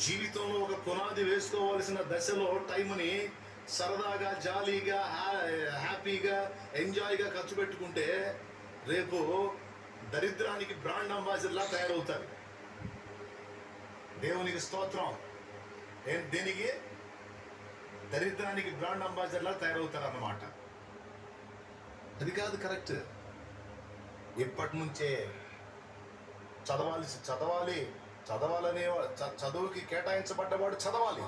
జీవితంలో ఒక పునాది వేసుకోవాల్సిన దశలో టైంని సరదాగా, జాలీగా, హ్యాపీగా, ఎంజాయ్గా ఖర్చు పెట్టుకుంటే రేపు దరిద్రానికి బ్రాండ్ అంబాసిడర్లా తయారవుతారు. దేవునికి స్తోత్రం. దేనికి? దరిద్రానికి బ్రాండ్ అంబాసిడర్లా తయారవుతారు అన్నమాట. అది కాదు కరెక్ట్. ఇప్పటి నుంచే చదవాలనే చదువుకి కేటాయించబడ్డవాడు చదవాలి,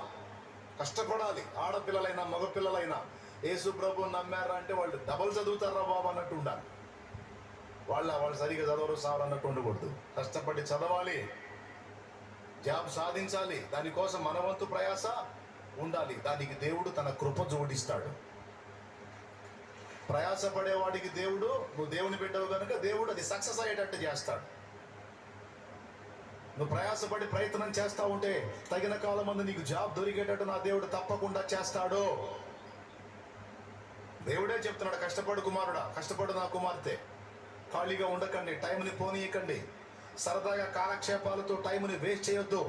కష్టపడాలి. ఆడపిల్లలైనా మగపిల్లలైనా యేసు ప్రభు నమ్మారా అంటే వాళ్ళు డబల్ చదువుతారా బాబు అన్నట్టు ఉండాలి. వాళ్ళు సరిగా చదవరు సార్ అన్నట్టు ఉండకూడదు. కష్టపడి చదవాలి, జాబ్ సాధించాలి. దానికోసం మనవంతు ప్రయాస ఉండాలి. దానికి దేవుడు తన కృప జోడిస్తాడు. ప్రయాసపడేవాడికి దేవుడు, నువ్వు దేవుని బిడ్డవు కనుక దేవుడు అది సక్సెస్ అయ్యేటట్టు చేస్తాడు. నువ్వు ప్రయాసపడి ప్రయత్నం చేస్తూ ఉంటే తగిన కాలం మంది నీకు జాబ్ దొరికేటట్టు నా దేవుడు తప్పకుండా చేస్తాడు. దేవుడే చెప్తున్నాడు, కష్టపడు కుమారుడా, కష్టపడు నా కుమార్తె, ఖాళీగా ఉండకండి, టైంని పోనీయకండి, సరదాగా కాలక్షేపాలతో టైంని వేస్ట్ చేయొద్దు.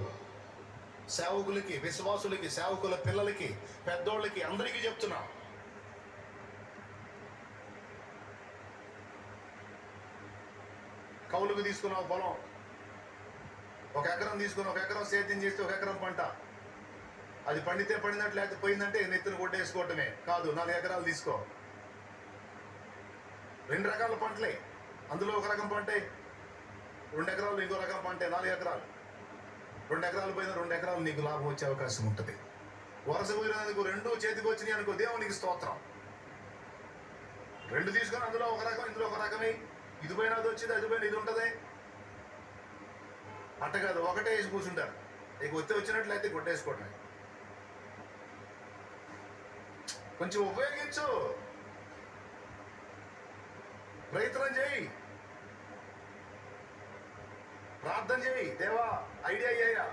సేవకులకి, విశ్వాసులకి, సేవకుల పిల్లలకి, పెద్దోళ్ళకి అందరికీ చెప్తున్నా. కౌలుకు తీసుకున్నావు పొలం, 1 ఎకరం తీసుకుని 1 ఎకరం సేద్యం చేస్తే 1 ఎకరం పంట, అది పండితే పండినట్లు, లేకపోతే పోయిందంటే నెత్తిన కొట్టేసుకోవటమే కాదు. 4 ఎకరాలు తీసుకో, 2 రకాల పంటలే. అందులో 1 రకం పంటే, 2 ఎకరాలు ఇంకో రకం పంటే, 4 ఎకరాలు. 2 ఎకరాలు పోయినా 2 ఎకరాలు నీకు లాభం వచ్చే అవకాశం ఉంటుంది. వరుస పోయినందుకు 2 చేతికి వచ్చినాయి అనుకో, దేవునికి స్తోత్రం. 2 తీసుకొని అందులో 1 రకం, ఇందులో 1 రకమే. ఇది పోయినా అది వచ్చింది, అది పోయినా ఇది ఉంటుంది. అట్ట కాదు, ఒకటే వేసి కూర్చుంటారు. ఇక వచ్చినట్లు అయితే కొట్టేసుకోవటమే. కొంచెం ఉపయోగించు, ప్రయత్నం చేయి, ప్రార్థన చేయి. దేవా ఐడియా అయ్యాయా,